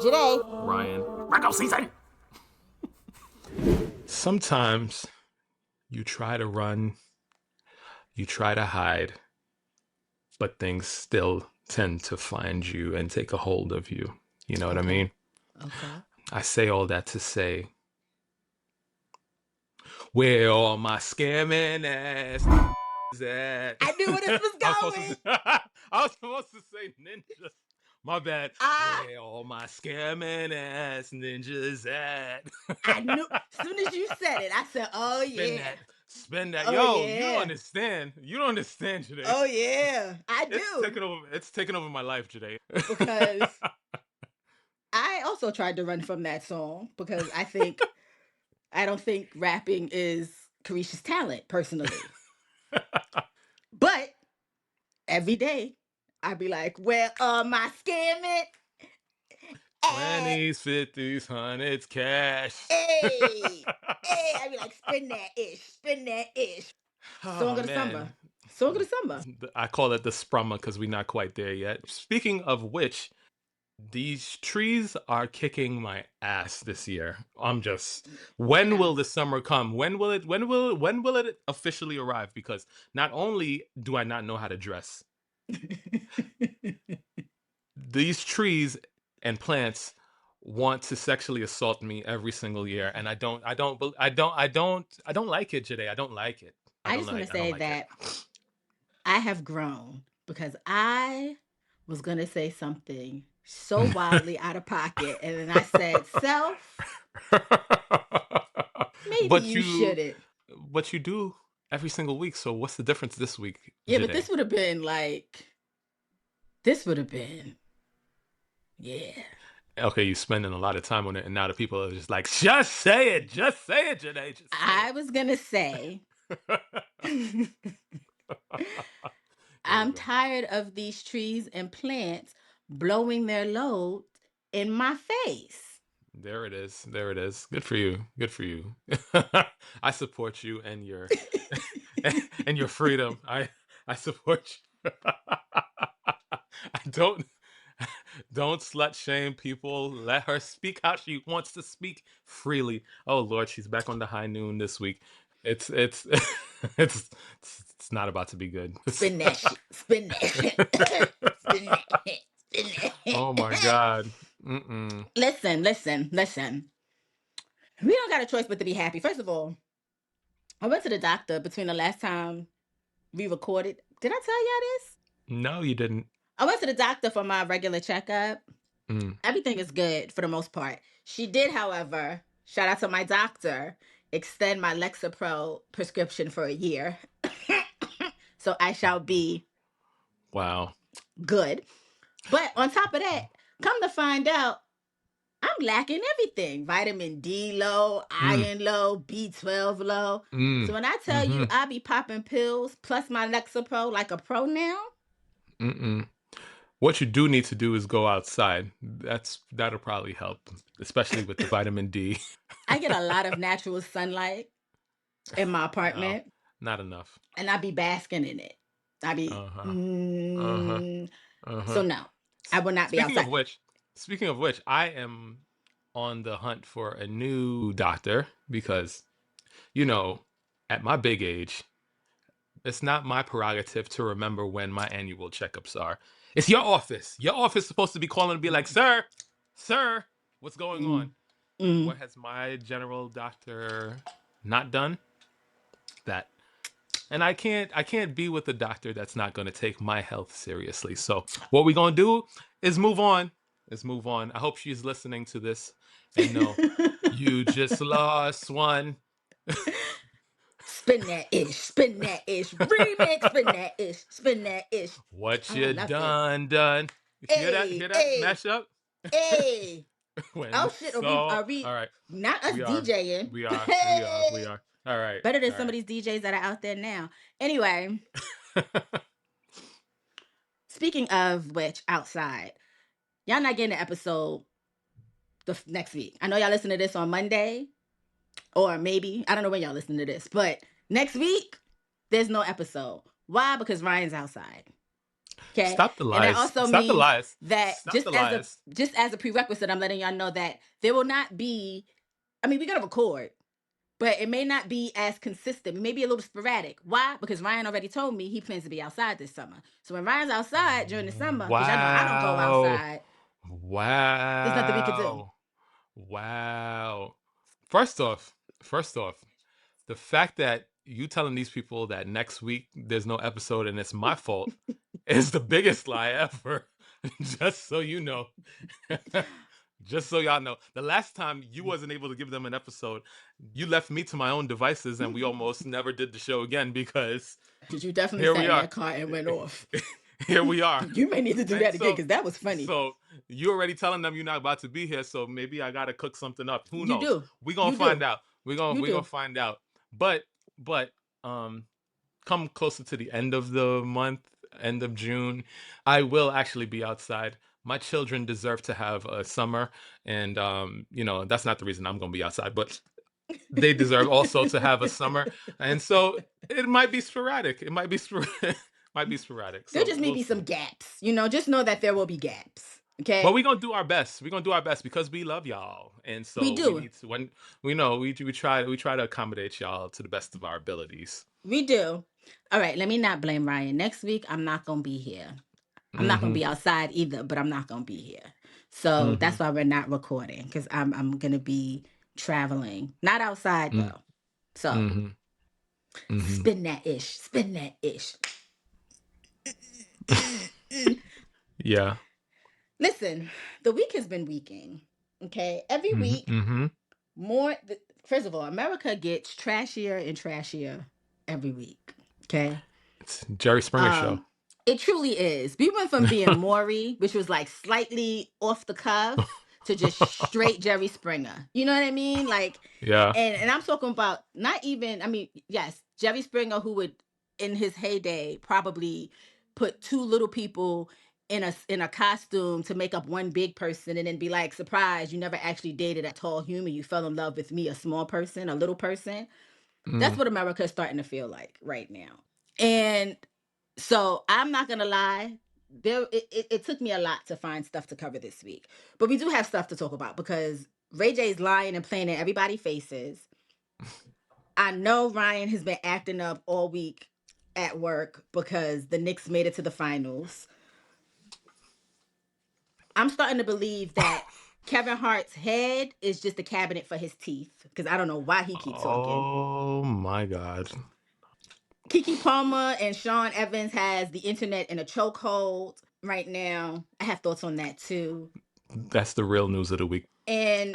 Joyhdae. Ryan. Virgo season! Sometimes you try to run, you try to hide, but things still tend to find you and take a hold of you. You know what I mean? Okay. I say all that to say, where all my scamming ass at? I knew where this was going. I was supposed to say ninjas. My bad. Ah. Where all my scamming ass ninjas at? I knew. As soon as you said it, I said, "Oh yeah, Spin that. oh Yo, you don't yeah, understand. You don't understand today. oh yeah." I It's do taking over. It's taking over my life today. because I also tried to run from that song because I don't think rapping is Carisha's talent personally, but every day I'd be like, "Where are my scamming?" 20s, 50s, hundreds, cash. Hey, hey, I'd be like, spin that ish. Oh Song of the man, summer. Song of the summer. I call it the sprummer because we're not quite there yet. Speaking of which, these trees are kicking my ass this year. I'm just, when will Nice. the summer come? When will it officially arrive? Because not only do I not know how to dress, these trees and plants want to sexually assault me every single year, and I don't like it, Jade. I don't like it. I just want to I don't say like it. that I have grown because I was going to say something so wildly out of pocket. And then I said, self, maybe but you you, shouldn't. but you do every single week. So what's the difference this week, Yeah, but Jade? this would have been like, this would have been, yeah. Okay, you spending a lot of time on it, and now the people are just like, just say it, Jade, just say I was going to say, it. There we I'm go. tired of these trees and plants blowing their load in my face. There it is. There it is. Good for you. Good for you. I support you and your and your freedom. I support you. I don't slut shame people. Let her speak how she wants to speak freely. Oh Lord, she's back on the high noon this week. It's it's it's not about to be good. Spin that shit. Spin that shit. Spin that shit. Spin Oh my that. God. Mm-mm. Listen. We don't got a choice but to be happy. First of all, I went to the doctor between the last time we recorded. Did I tell y'all this? No, you didn't. I went to the doctor for my regular checkup. Mm. Everything is good for the most part. She did, however, shout out to my doctor, extend my Lexapro prescription for a year. So I shall be Wow. good. But on top of that, come to find out, I'm lacking everything. Vitamin D low, Mm. iron low, B12 low. So Mm. when I tell you Mm-hmm. I be popping pills plus my Lexapro like a pro now, Mm-mm. What you do need to do is go outside. That'll probably help, especially with the vitamin D. I get a lot of natural sunlight in my No, apartment not enough. and I be basking in it. I be, Uh-huh. Uh-huh. so Uh-huh. no, I will not be Speaking of outside. which, speaking of which, I am on the hunt for a new doctor because, you know, at my big age, it's not my prerogative to remember when my annual checkups are. It's your office. Your office is supposed to be calling and be like, sir, what's going on? Mm, mm. What has my general doctor not done? That. And I can't be with a doctor that's not going to take my health seriously. So what we're going to do is move on. Let's move on. I hope she's listening to this and know you just lost one. Spin that ish, remix, spin that ish. What Oh, you nothing. done? You hear that? Hey, Hear that hey, mashup? hey. When Oh shit, so are we all right. not us We are. DJing? We are. We are. We Hey. are. All right. Better than All some of right. these DJs that are out there now. Anyway, speaking of which, outside, y'all not getting an episode next week. I know y'all listen to this on Monday, or maybe I don't know when y'all listen to this, but next week there's no episode. Why? Because Ryan's outside. Okay. Stop the And that lies. also Stop the means lies. that Stop the lies. just as a prerequisite, I'm letting y'all know that there will not be, I mean, we're gonna record, but it may not be as consistent. It may be a little sporadic. Why? Because Ryan already told me he plans to be outside this summer. So when Ryan's outside during the summer, because y'all know I don't go Wow. outside, there's nothing we could do. Wow. Wow. First off, the fact that you telling these people that next week there's no episode and it's my fault is the biggest lie ever. Just so you know. Just so y'all know. The last time you wasn't able to give them an episode, you left me to my own devices and we almost never did the show again because Because you definitely here sat we in are. that car and went off. Here we are. You may need to do And that again because that was funny. so you already telling them you're not about to be here, so maybe I gotta cook something up. Who knows? do. We gonna You find do. out. We You gonna do. find out. But come closer to the end of the month, end of June, I will actually be outside. My children deserve to have a summer, and that's not the reason I'm gonna be outside, but they deserve also to have a summer, and so it might be sporadic. It might be might be sporadic. So There just may we'll be some see. gaps. Just know that there will be gaps. Okay. But we're gonna do our best. We're gonna do our best because we love y'all, and We so we do. need to. When we try to accommodate y'all to the best of our abilities. We do. All right. Let me not blame Ryan. Next week, I'm not going to be here. I'm not going to be outside either, but I'm not going to be here. So that's why we're not recording because I'm going to be traveling. Not outside though. So spin that ish. Spin that ish. Yeah. Listen, the week has been weeking. Okay. Every week, more. First of all, America gets trashier and trashier every week. Okay. It's Jerry Springer show. It truly is. We went from being Maury, which was like slightly off the cuff, to just straight Jerry Springer. You know what I mean? Like, Yeah. And I'm talking about not even, I mean, yes, Jerry Springer, who would in his heyday probably put two little people in a costume to make up one big person and then be like, surprise, you never actually dated a tall human. You fell in love with me, a small person, a little person. That's what America is starting to feel like right now. And so I'm not gonna lie, it took me a lot to find stuff to cover this week, but we do have stuff to talk about because Ray J's lying and playing in everybody's faces. I know Ryan has been acting up all week at work because the Knicks made it to the finals. I'm starting to believe that Kevin Hart's head is just a cabinet for his teeth because I don't know why he keeps talking. Oh my God. Keke Palmer and Sean Evans has the internet in a chokehold right now. I have thoughts on that too. That's the real news of the week. And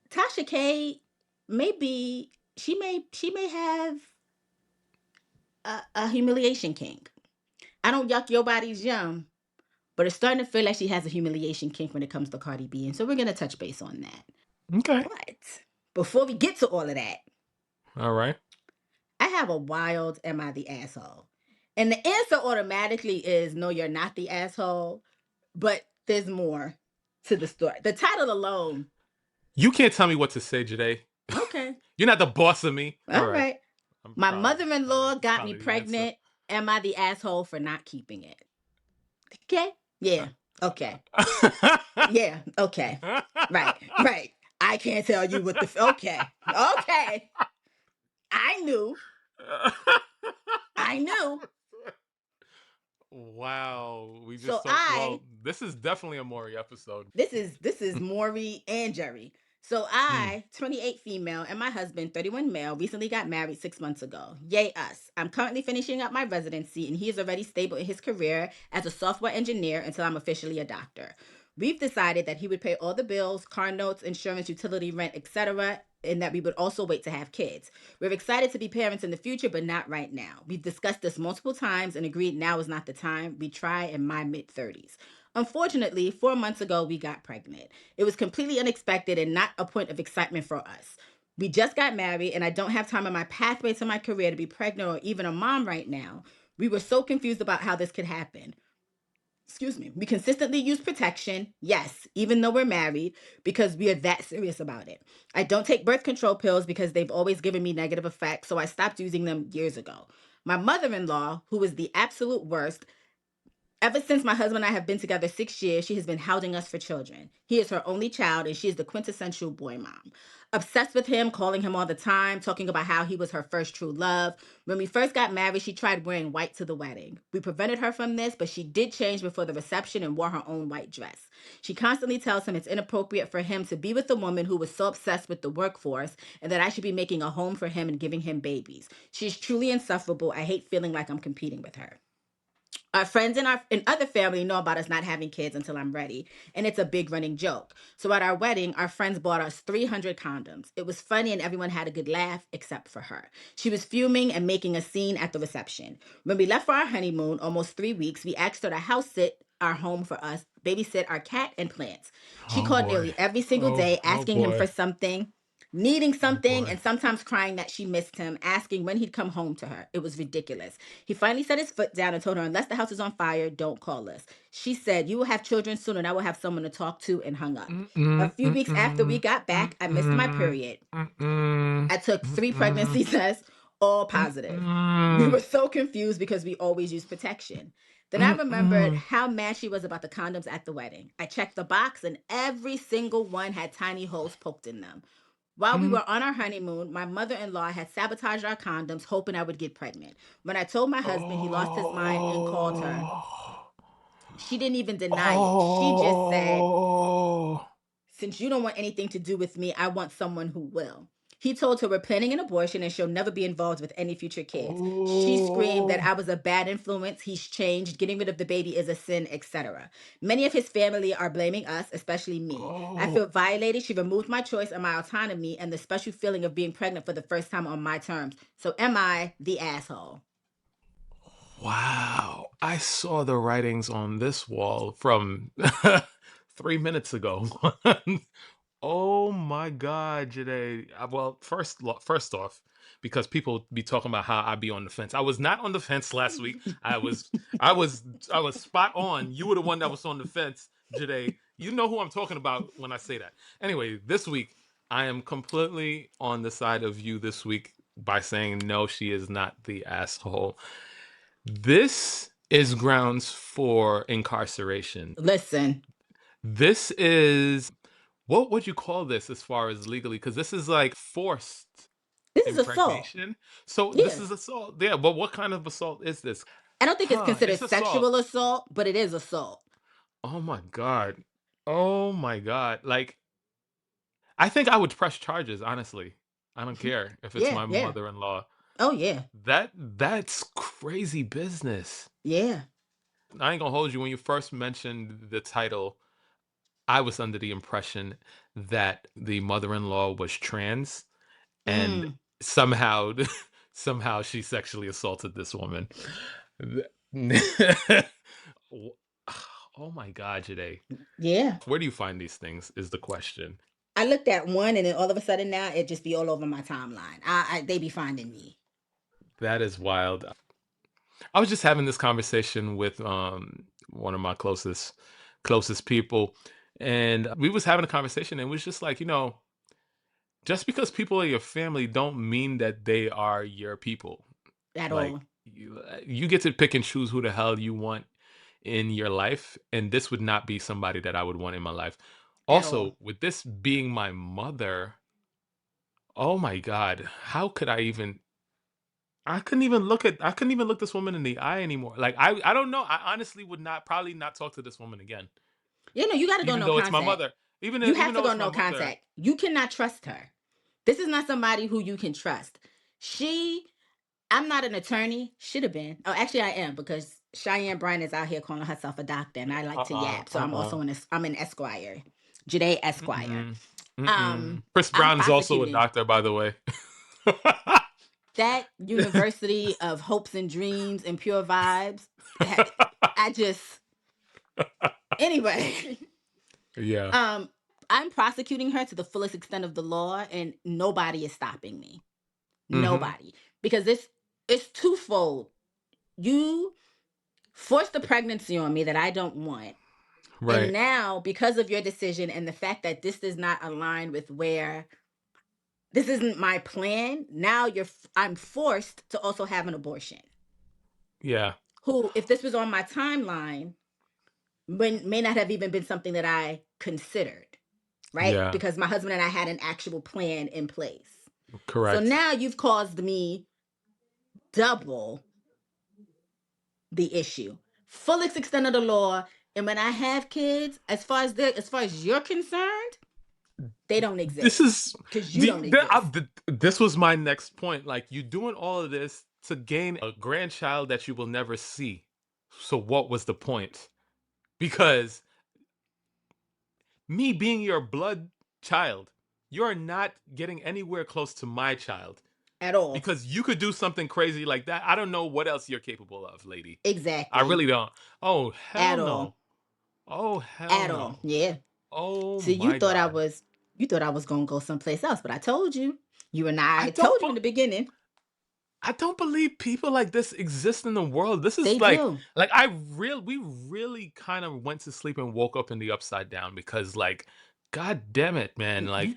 Tasha K, maybe she may have a humiliation kink. I don't yuck your body's yum, but it's starting to feel like she has a humiliation kink when it comes to Cardi B, and so we're gonna touch base on that. Okay. But before we get to all of that, all right, I have a wild "Am I the asshole?" And the answer automatically is no, you're not the asshole, but there's more to the story. The title alone. You can't tell me what to say, Joyhdae. Okay. You're not the boss of me. All right. My mother-in-law got me pregnant. Am I the asshole for not keeping it? Okay. Yeah. Okay. Yeah. Okay. Right. I can't tell you what the... Okay. I knew. Wow. We just So well, this is definitely a Maury episode. This is Maury and Jerry. So I, 28 female, and my husband, 31 male, recently got married 6 months ago. Yay us. I'm currently finishing up my residency, and he is already stable in his career as a software engineer until I'm officially a doctor. We've decided that he would pay all the bills, car notes, insurance, utility, rent, etc., and that we would also wait to have kids. We're excited to be parents in the future, but not right now. We've discussed this multiple times and agreed now is not the time. We try in my mid-30s. Unfortunately, 4 months ago, we got pregnant. It was completely unexpected and not a point of excitement for us. We just got married, and I don't have time on my pathway to my career to be pregnant or even a mom right now. We were so confused about how this could happen. Excuse me. We consistently use protection, yes, even though we're married, because we are that serious about it. I don't take birth control pills because they've always given me negative effects, so I stopped using them years ago. My mother-in-law, who is the absolute worst, ever since my husband and I have been together 6 years, she has been hounding us for children. He is her only child, and she is the quintessential boy mom. Obsessed with him, calling him all the time, talking about how he was her first true love. When we first got married, she tried wearing white to the wedding. We prevented her from this, but she did change before the reception and wore her own white dress. She constantly tells him it's inappropriate for him to be with a woman who was so obsessed with the workforce and that I should be making a home for him and giving him babies. She's truly insufferable. I hate feeling like I'm competing with her. Our friends and other family know about us not having kids until I'm ready, and it's a big running joke. So at our wedding, our friends bought us 300 condoms. It was funny and everyone had a good laugh except for her. She was fuming and making a scene at the reception. When we left for our honeymoon, almost 3 weeks, we asked her to house sit our home for us, babysit our cat and plants. She Oh called boy. nearly every single Oh day oh asking him for boy. something, needing Oh something, boy. and sometimes crying that she missed him, asking when he'd come home to her. It was ridiculous. He finally set his foot down and told her, unless the house is on fire, don't call us. She said, you will have children soon and I will have someone to talk to, and hung up. A Mm-mm, few weeks after we mm-mm, got back, I missed my mm-mm, period. mm-mm, I took 3 pregnancy mm-mm, tests, all positive. We mm-mm, were so confused because we always use protection. Then I remembered mm-mm. how mad she was about the condoms at the wedding. I checked the box and every single one had tiny holes poked in them. While we Mm. were on our honeymoon, my mother in law had sabotaged our condoms, hoping I would get pregnant. When I told my husband, he lost his mind and called her. Oh. She didn't even deny it. She just said, Oh. since you don't want anything to do with me, I want someone who will. He told her we're planning an abortion and she'll never be involved with any future kids. She screamed that Oh. I was a bad influence, he's changed, getting rid of the baby is a sin, etc. Many of his family are blaming us, especially me. I Oh. feel violated. She removed my choice and my autonomy and the special feeling of being pregnant for the first time on my terms. So am I the asshole? Wow. I saw the writings on this wall from 3 minutes ago. Oh my God, Jade. Well, first off, because people be talking about how I be on the fence. I was not on the fence last week. I was, I was spot on. You were the one that was on the fence, Jade. You know who I'm talking about when I say that. Anyway, this week I am completely on the side of you this week by saying no, she is not the asshole. This is grounds for incarceration. Listen, This is, what would you call this as far as legally? Because this is like forced this is assault. impregnation. So this Yeah. is assault. Yeah, but what kind of assault is this? I don't think it's Huh, considered it's assault. sexual assault, but it is assault. Oh my God. Oh my God. Like, I think I would press charges, honestly. I don't care if it's Yeah, my yeah. mother-in-law. Oh, yeah. That's crazy business. Yeah. I ain't gonna hold you. When you first mentioned the title, I was under the impression that the mother-in-law was trans and Mm. somehow somehow she sexually assaulted this woman. W- oh my God, today. Yeah. Where do you find these things is the question. I looked at one and then all of a sudden now it just be all over my timeline. They be finding me. That is wild. I was just having this conversation with one of my closest people, and we was having a conversation and it was just like, just because people are your family don't mean that they are your people. At Like, all. you get to pick and choose who the hell you want in your life, and this would not be somebody that I would want in my life. At all. Also, with this being my mother, oh my God, how could I even? I couldn't even look this woman in the eye anymore. Like, I don't know. I honestly would not probably not talk to this woman again, You know, you got to go even no though it's my contact. mother. You Even have to though go it's my no mother. contact. You cannot trust her. This is not somebody who you can trust. She, I'm not an attorney. Should have been. Oh, actually, I am because Cheyenne Bryan is out here calling herself a doctor, and I like to Uh-uh, yap. So I'm uh-uh. also I'm an Esquire, Joyhdae Esquire. Mm-mm, mm-mm. Chris I'm Brown is also a prosecuting doctor, by the way. that university of hopes and dreams and pure vibes. I just anyway. Yeah. um, I'm prosecuting her to the fullest extent of the law, and nobody is stopping me. Hmm. Nobody, because this it's twofold. You forced the pregnancy on me that I don't want. And Right. now, because of your decision and the fact that this does not align with where this isn't my plan, now I'm forced to also have an abortion. Yeah. who, if this was on my timeline, may not have even been something that I considered, right? Yeah. Because my husband and I had an actual plan in place. So Correct. now you've caused me double the issue. Fullest extent of the law. And when I have kids, as far as you're concerned, they don't This exist is because you don't exist this was my next point. Like, you doing all of this to gain a grandchild that you will never see. So what was the point? Because me being your blood child, you're not getting anywhere close to my child. at all. Because you could do something crazy like that. I don't know what else you're capable of, lady. I Exactly. really don't. Oh, hell At all. no. Oh, hell At all. no. Yeah. Oh So you my thought I God. was gonna go someplace else, but I told you. You and I I don't told you be- in the beginning. I don't believe people like this exist in the world. This They is do. like we really kind of went to sleep and woke up in the upside down because, like, god damn it, man. Yeah. Like,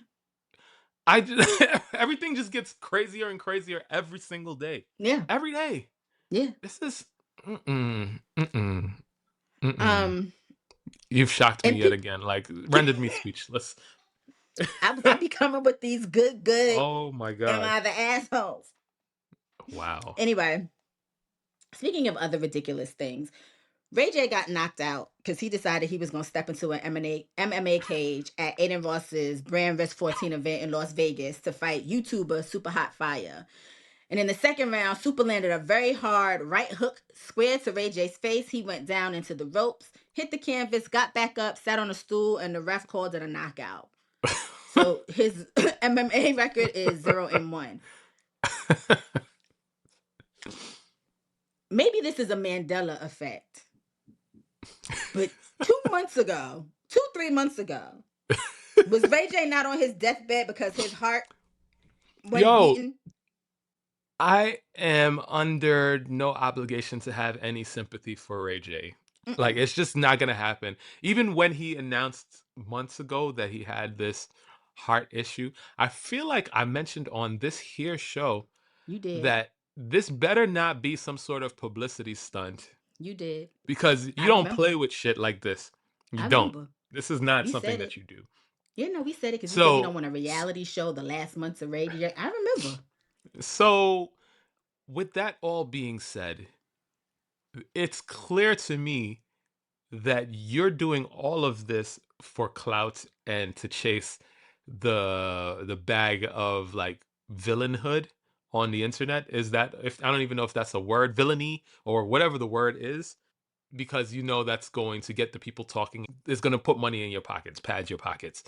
I just everything just gets crazier and crazier every single day. Yeah. Every day. Yeah. This is mm-mm, mm-mm, mm-mm. Um You've shocked me and yet people again, like, rendered me speechless. I be coming with these good Oh my am god. I the assholes. Wow. Anyway, speaking of other ridiculous things, Ray J got knocked out because he decided he was going to step into an MMA cage at Aiden Ross's Brand Risk 14 event in Las Vegas to fight YouTuber Super Hot Fire. And in the second round, Super landed a very hard right hook square to Ray J's face. He went down into the ropes, hit the canvas, got back up, sat on a stool, and the ref called it a knockout. So his MMA record is 0-1. Maybe this is a Mandela effect. But 2 months ago, 3 months ago, was Ray J not on his deathbed because his heart wasn't Yo, beating? I am under no obligation to have any sympathy for Ray J. Like, Mm-mm. it's just not gonna happen. Even when he announced months ago that he had this heart issue, I feel like I mentioned on this here show You did. that this better not be some sort of publicity stunt, You did. because you I don't remember. play with shit like this. You I don't. remember. This is not We something said that it. you do. You know, we said it because we said we don't So, want a reality show the last months of Ray J. I remember. so with that all being said, it's clear to me that you're doing all of this for clout and to chase the bag of, like, villainhood on the internet. Is that, if I don't even know if that's a word, villainy or whatever the word is, because you know that's going to get the people talking. It's going to put money in your pockets, pad your pockets.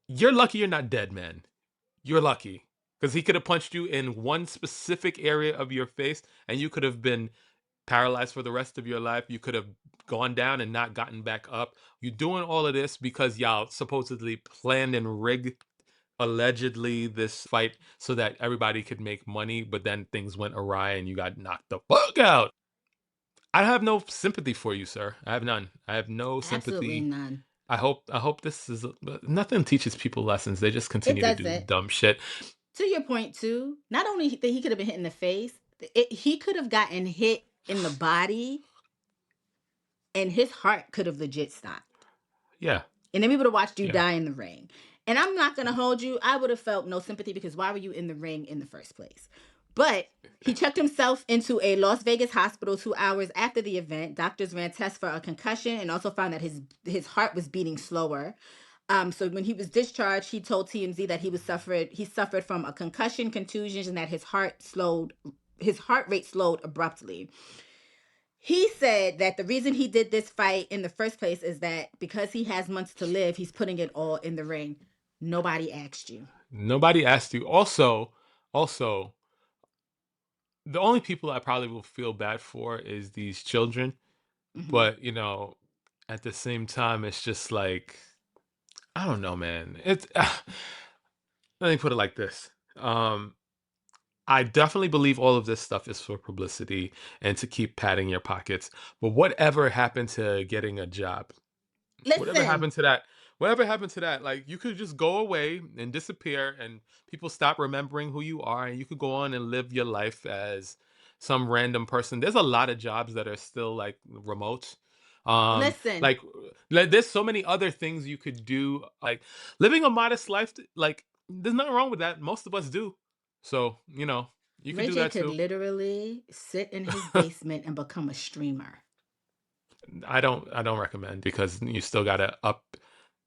You're lucky you're not dead, man. You're lucky, because he could have punched you in one specific area of your face and you could have been paralyzed for the rest of your life. You could have gone down and not gotten back up. You're doing all of this because y'all supposedly planned and rigged, allegedly, this fight so that everybody could make money, but then things went awry and you got knocked the fuck out. I have no sympathy for you, sir. I have none. I have no Absolutely sympathy. none. I hope this is nothing teaches people lessons. They just It continue to do doesn't. dumb shit. To your point, too, not only that he could have been hit in the face, he could have gotten hit in the body and his heart could have legit stopped. Yeah. And then we would have watched you Yeah. die in the ring. And I'm not going to hold you. I would have felt no sympathy because why were you in the ring in the first place? But he checked himself into a Las Vegas hospital 2 hours after the event. Doctors ran tests for a concussion and also found that his heart was beating slower. So when he was discharged, he told TMZ that he suffered from a concussion, contusions, and that his heart rate slowed abruptly. He said that the reason he did this fight in the first place is that because he has months to live, he's putting it all in the ring. Nobody asked you. Nobody asked you. Also, the only people I probably will feel bad for is these children. Mm-hmm. But, at the same time, it's just like, I don't know, man. It's let me put it like this. I definitely believe all of this stuff is for publicity and to keep padding your pockets. But whatever happened to getting a job? Whatever Listen, happened to that? Whatever happened to that? Like, you could just go away and disappear and people stop remembering who you are and you could go on and live your life as some random person. There's a lot of jobs that are still like remote. Listen, Like there's so many other things you could do. Like living a modest life. Like there's nothing wrong with that. Most of us do. So you could Ray do J that could too. literally sit in his basement and become a streamer. I don't recommend because you still gotta up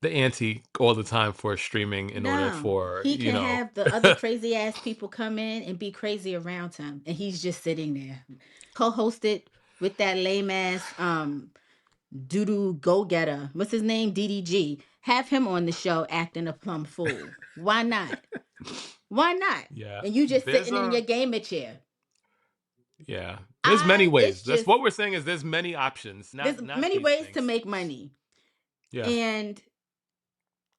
the ante all the time for streaming in order No, for he can have the other crazy ass people come in and be crazy around him, and he's just sitting there, co-hosted with that lame ass doodoo go getter. What's his name? DDG. Have him on the show acting a plumb fool. Why not? Why not? Yeah. And you just There's sitting in a your gamer chair. Yeah. There's many It's ways. That's just what we're saying is there's many options, there's not many these ways to things. make money, Yeah. and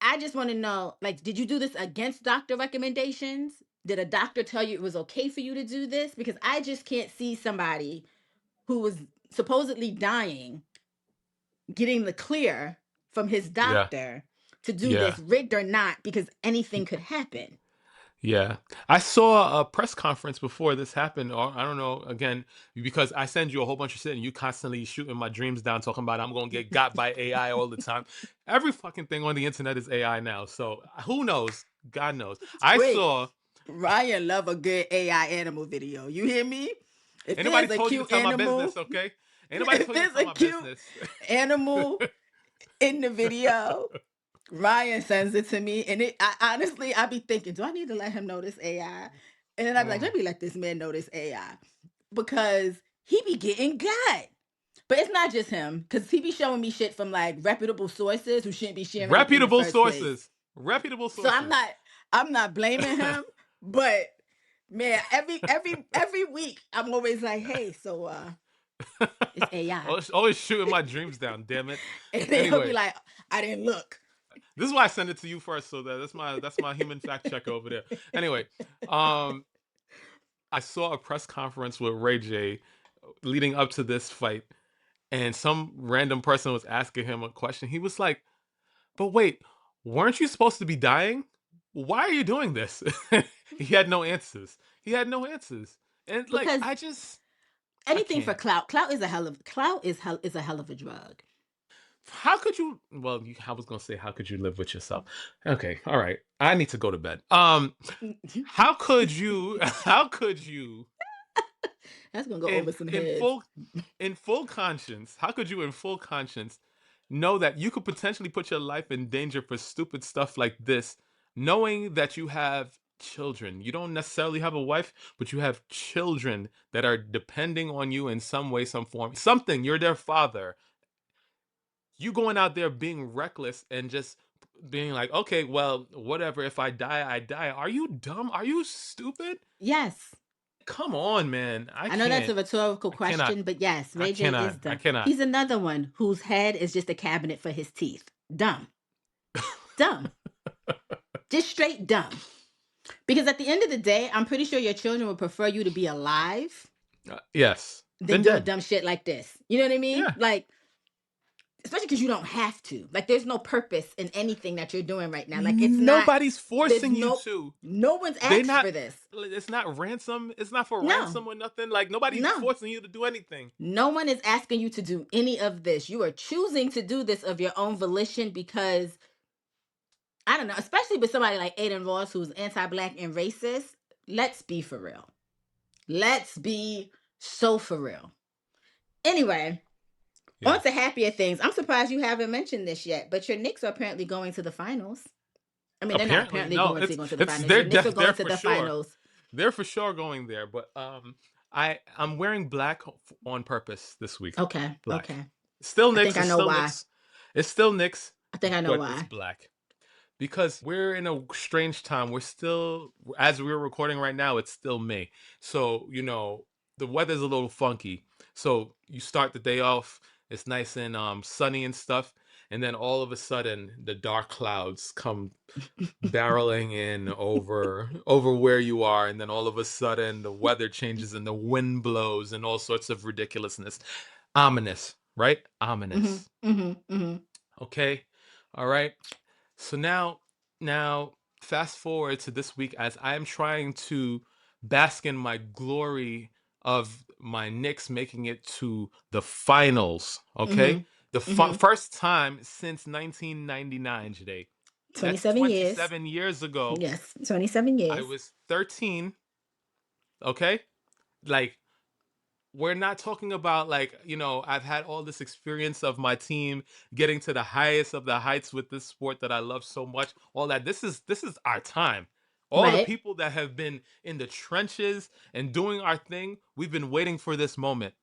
I just want to know, like, did you do this against doctor recommendations? Did a doctor tell you it was okay for you to do this? Because I just can't see somebody who was supposedly dying getting the clear from his Yeah. doctor to do Yeah. this, rigged or not, because anything could happen. Yeah. I saw a press conference before this happened, or I don't know, again, because I send you a whole bunch of shit and you constantly shooting my dreams down talking about I'm gonna get got by AI all the time. Every fucking thing on the internet is AI now. So who knows? God knows. I Wait, saw Ryan love a good AI animal video. You hear me? If Ain't nobody there's a told you to cute tell my animal, business, okay? Ain't nobody if told you to there's tell a my cute business. animal in the video, Ryan sends it to me, and I be thinking, do I need to let him know this AI? And then I'd be like, Mm. let me let this man know this AI because he be getting got. But it's not just him, because he be showing me shit from like reputable sources who shouldn't be sharing it in the Reputable first place. sources. Reputable So I'm sources. not I'm not blaming him, but man, every week I'm always like, hey, so it's AI. Always shooting my dreams down, damn it. And then he'll be Anyway, like, I didn't look. this is why I send it to you first, so that's my human fact checker over there. Anyway, um, I saw a press conference with Ray J leading up to this fight, and some random person was asking him a question. He was like, "But wait, weren't you supposed to be dying? Why are you doing this?" He had no answers. He had no answers. And like Because I anything for can't. clout. Clout is a hell of a drug. How could you well, I was going to say how could you live with yourself? Okay, all right. I need to go to bed. How could you how could you That's gonna go in over some in heads. full in full conscience, how could you in full conscience know that you could potentially put your life in danger for stupid stuff like this, knowing that you have children? You don't necessarily have a wife, but you have children that are depending on you in some way, some form. Something, you're their father. You going out there being reckless and just being like, okay, well, whatever. If I die, I die. Are you dumb? Are you stupid? Yes. Come on, man. I I know that's a can't. rhetorical I cannot. question, but yes, I Ray J is cannot. I dumb. cannot. He's another one whose head is just a cabinet for his teeth. Dumb. Dumb. Just straight dumb. Because at the end of the day, I'm pretty sure your children would prefer you to be alive Yes. than Then doing dead. dumb shit like this. You know what I mean? Yeah. Like, especially because you don't have to. Like, there's no purpose in anything that you're doing right now. Like, it's not, Nobody's there's forcing you no, to. no one's They asked not. for this. It's not ransom. It's not for No, ransom or nothing. Like nobody's no. forcing you to do anything. No one is asking you to do any of this. You are choosing to do this of your own volition because I don't know, especially with somebody like Aiden Ross who's anti-black and racist. Let's be for real. Let's be so for real. Anyway, Yeah. on to happier things. I'm surprised you haven't mentioned this yet, but your Knicks are apparently going to the finals. I mean, they're not Apparently, apparently no. going to the It's finals. Your Knicks are they're going to for the sure. finals. They're for sure going there, but I'm wearing black on purpose this week. Okay, Black. okay. Still I think Knicks. I It's know still why. Knicks. It's still Knicks, I think I know but it's why. black because we're in a strange time. We're still, as we're recording right now, it's still May. So the weather's a little funky. So you start the day off. It's nice and sunny and stuff, and then all of a sudden the dark clouds come barreling in over where you are, and then all of a sudden the weather changes and the wind blows and all sorts of ridiculousness. Ominous, right? Mm-hmm. Ominous. Mm-hmm. Mm-hmm. Okay. All right. So now fast forward to this week as I am trying to bask in my glory of my Knicks making it to the finals. Okay, Mm-hmm. the Mm-hmm. first time since 1999. Today, that's 27 years. 27 years ago. Yes, 27 I years. was 13. Okay, like we're not talking about like I've had all this experience of my team getting to the highest of the heights with this sport that I love so much, all that. This is our time. All the Right. people that have been in the trenches and doing our thing, we've been waiting for this moment.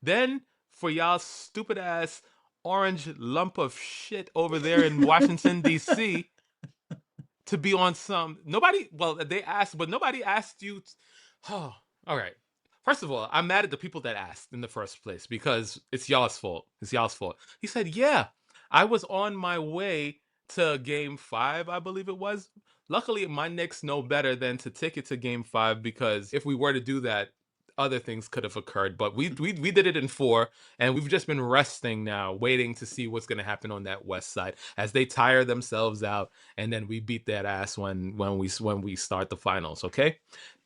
Then for y'all stupid ass orange lump of shit over there in Washington DC to be on some nobody, well, they asked, but nobody asked you. Oh, all right. First of all, I'm mad at the people that asked in the first place because it's y'all's fault. It's y'all's fault. He said, "Yeah, I was on my way to game 5, I believe it was." Luckily, my Knicks know better than to take it to game 5, because if we were to do that, other things could have occurred. But we did it in 4, and we've just been resting now, waiting to see what's going to happen on that west side as they tire themselves out, and then we beat that ass when we start the finals. Okay,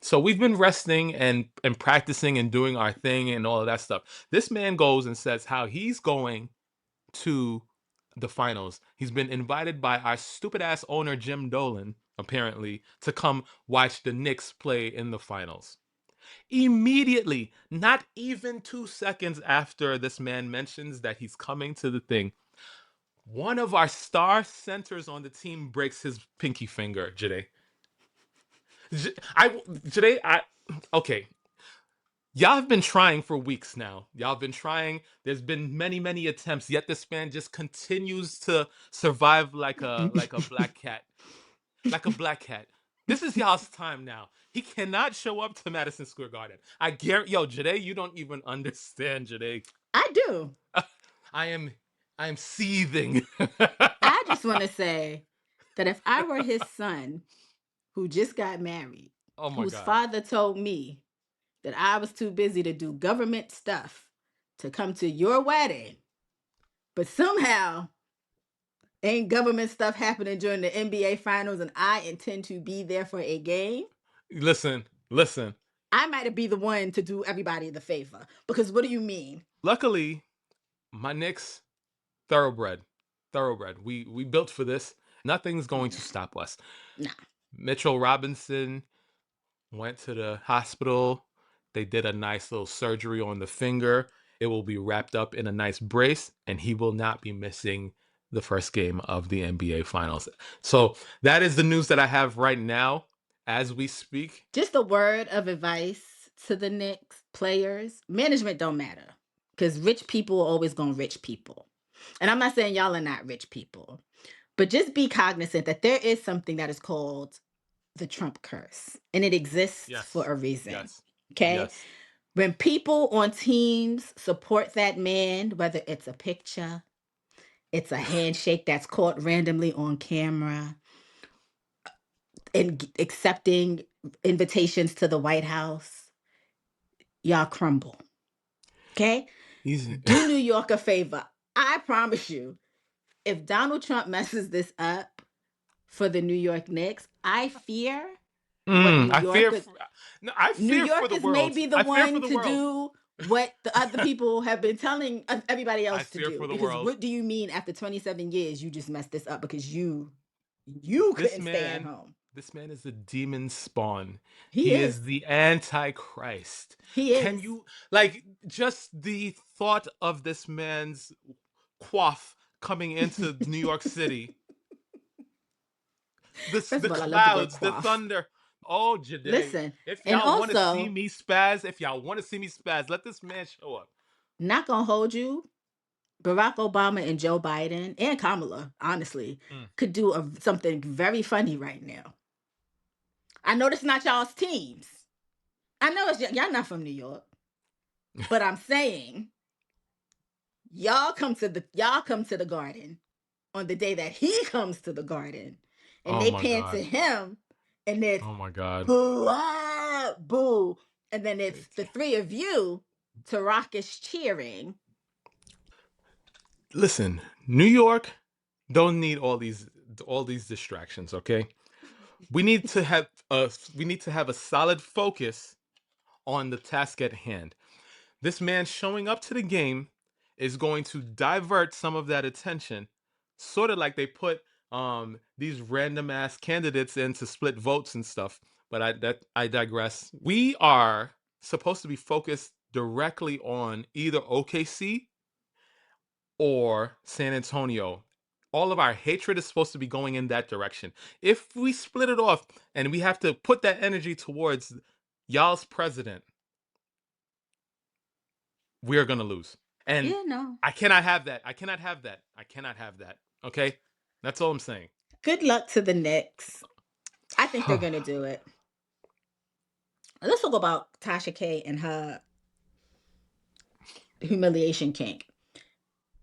so we've been resting and practicing and doing our thing and all of that stuff. This man goes and says how he's going to the finals. He's been invited by our stupid ass owner Jim Dolan, apparently, to come watch the Knicks play in the finals. Immediately, not even 2 seconds after this man mentions that he's coming to the thing, one of our star centers on the team breaks his pinky finger. Joyhdae, I okay. Y'all have been trying for weeks now. Y'all have been trying. There's been many, many attempts. Yet this man just continues to survive like a black cat, like a black cat. This is y'all's time now. He cannot show up to Madison Square Garden. I guarantee, yo, Joyhdae, you don't even understand, Joyhdae. I do. I am, I am seething. I just want to say that if I were his son who just got married, Oh my whose God. father told me that I was too busy to do government stuff to come to your wedding, but somehow ain't government stuff happening during the NBA finals and I intend to be there for a game, Listen. I might be the one to do everybody the favor. Because what do you mean? Luckily, my Knicks, thoroughbred, thoroughbred. We built for this. Nothing's going to Nah, stop us. nah. Mitchell Robinson went to the hospital. They did a nice little surgery on the finger. It will be wrapped up in a nice brace, and he will not be missing the first game of the NBA Finals. So that is the news that I have right now as we speak. Just a word of advice to the Knicks players. Management don't matter. Because rich people are always going to rich people. And I'm not saying y'all are not rich people. But just be cognizant that there is something that is called the Trump curse. And it exists for Yes. a reason. Yes. Okay? Yes. When people on teams support that man, whether it's a picture, it's a handshake that's caught randomly on camera, and accepting invitations to the White House, y'all crumble. Okay? Easy. Do New York a favor. I promise you, if Donald Trump messes this up for the New York Knicks, I fear what I fear. No, I New fear for the Yorkers may world. be the I fear for one the to world. do what the other people have been telling everybody I else to fear do. for the Because world. what do you mean after 27 years you just messed this up because you This couldn't stay at man, home? this man is a demon spawn. He He is. is the antichrist. He Can is. you like just the thought of this man's quaff coming into New York City? First The of all, I love the word clouds, the quaff. thunder. Oh, Joyhdae. Listen, If and y'all want to see also, me spaz, let this man show up. not gonna hold you, Barack Obama and Joe Biden and Kamala, honestly, Mm. could do something very funny right now. I know that's not y'all's teams. I know y'all not from New York, but I'm saying y'all come to the garden on the day that he comes to the garden, and Oh they my pan to God. him, and it's Oh my God. boo, ah, boo, and then it's the three of you to rock is cheering. Listen, New York don't need all these distractions, okay? We need to have a solid focus on the task at hand. This man showing up to the game is going to divert some of that attention, sort of like they put these random ass candidates in to split votes and stuff. But I digress. We are supposed to be focused directly on either OKC or San Antonio. All of our hatred is supposed to be going in that direction. If we split it off and we have to put that energy towards y'all's president, we are going to lose. And Yeah, no. I cannot have that. I cannot have that. I cannot have that. Okay? That's all I'm saying. Good luck to the Knicks. I think they're gonna do it. Let's talk about Tasha K and her humiliation kink.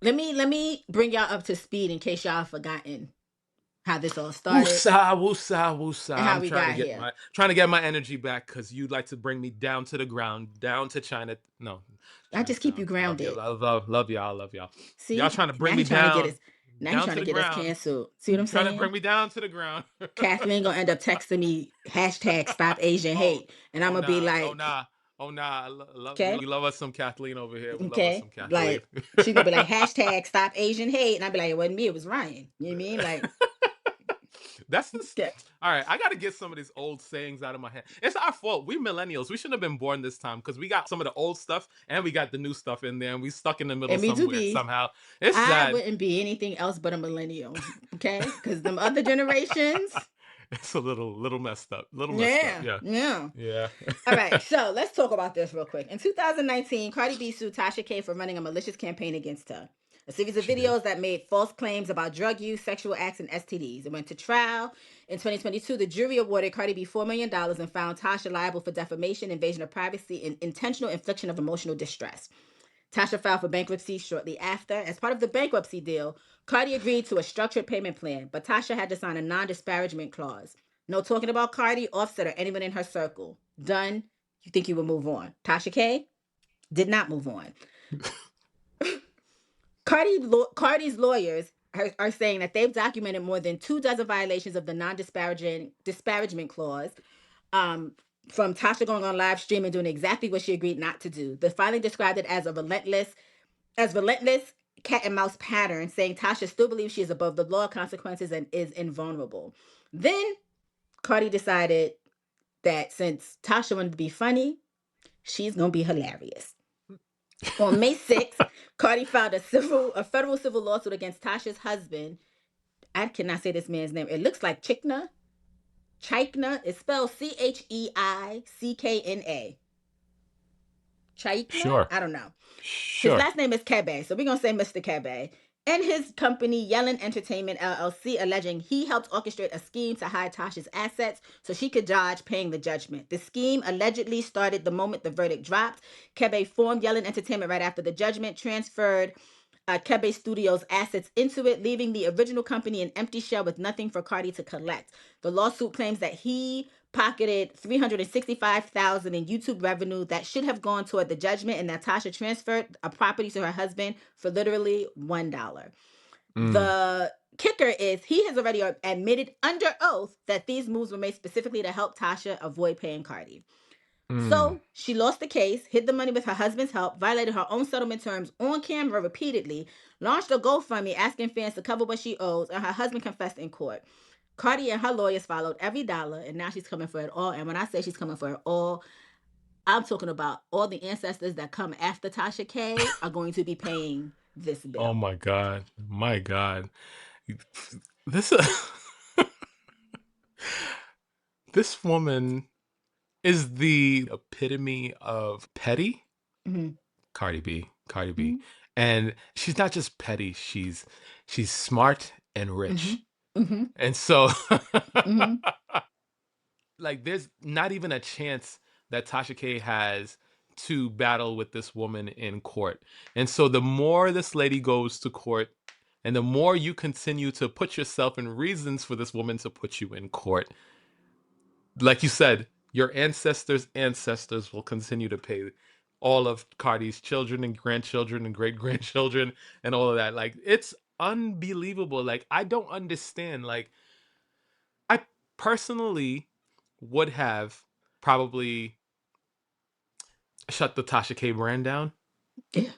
Let me bring y'all up to speed in case y'all forgotten how this all started Woosah, woosah, woosah. and how I'm we trying to got get here. my energy back because you'd like to bring me down to the ground, down to China. No, I just keep you Chinatown. Love you, grounded. love y'all, love y'all. Y'all See, trying to now bring he me trying to get us. down, Now he down trying to to the get us ground. canceled. See what I'm Trying to saying? bring me down to the ground. Kathleen gonna end up texting me hashtag stop Asian Oh, hate, and I'm oh gonna be nah, oh like, nah, oh nah. We okay, love us some Kathleen over here. We love us some okay, Kathleen. like she's gonna be like hashtag stop Asian hate, and I'll be like, it wasn't me, it was Ryan. You know what I mean? Like, That's okay. all right. I got to get some of these old sayings out of my head. It's our fault. We millennials. We shouldn't have been born this time because we got some of the old stuff and we got the new stuff in there, and we stuck in the middle And me to somewhere be, somehow. It's I sad. wouldn't be anything else but a millennial, okay? Because them other generations, It's a little messed up. Little messed up. yeah, Yeah. yeah. Yeah. All right, so let's talk about this real quick. In 2019, Cardi B sued Tasha K for running a malicious campaign against her. A series of She did. videos that made false claims about drug use, sexual acts, and STDs. It went to trial. In 2022, the jury awarded Cardi B $4 million and found Tasha liable for defamation, invasion of privacy, and intentional infliction of emotional distress. Tasha filed for bankruptcy shortly after. As part of the bankruptcy deal, Cardi agreed to a structured payment plan, but Tasha had to sign a non-disparagement clause. No talking about Cardi, Offset, or anyone in her circle. Done. You think you would move on. Tasha K did not move on. Cardi's lawyers are saying that they've documented more than 24 violations of the non-disparagement clause, um, from Tasha going on live stream and doing exactly what she agreed not to do. The filing described it as relentless cat and mouse pattern, saying Tasha still believes she is above the law consequences and is invulnerable. Then Cardi decided that since Tasha wanted to be funny, she's gonna be hilarious. On May 6th, Cardi filed a federal civil lawsuit against Tasha's husband. I cannot say this man's name. It looks like Chickna. Chikna is spelled Cheickna. Chikna? Sure. I don't know. His Sure. last name is Kebe, so we're going to say Mr. Kebe. And his company, Yellen Entertainment LLC, alleging he helped orchestrate a scheme to hide Tasha's assets so she could dodge paying the judgment. The scheme allegedly started the moment the verdict dropped. Kebe formed Yellen Entertainment right after the judgment, transferred Kebe Studios' assets into it, leaving the original company an empty shell with nothing for Cardi to collect. The lawsuit claims that he pocketed $365,000 in YouTube revenue that should have gone toward the judgment, and that Tasha transferred a property to her husband for literally $1. Mm, The kicker is he has already admitted under oath that these moves were made specifically to help Tasha avoid paying Cardi. mm. So she lost the case, hid the money with her husband's help, violated her own settlement terms on camera repeatedly, launched a GoFundMe asking fans to cover what she owes, and her husband confessed in court. Cardi and her lawyers followed every dollar, and now she's coming for it all. And when I say she's coming for it all, I'm talking about all the ancestors that come after Tasha K are going to be paying this Oh bill. my God. My God. This this woman is the epitome of petty. Mm-hmm. Cardi B, Cardi B. Mm-hmm. And she's not just petty, she's smart and Mm-hmm. rich. Mm-hmm. And so Mm-hmm. like there's not even a chance that Tasha K has to battle with this woman in court. And so the more this lady goes to court and the more you continue to put yourself in reasons for this woman to put you in court, like you said, your ancestors will continue to pay all of Cardi's children and grandchildren and great grandchildren and all of that. Like it's unbelievable. Like I don't understand. Like I personally would have probably shut the Tasha K brand down. Yeah.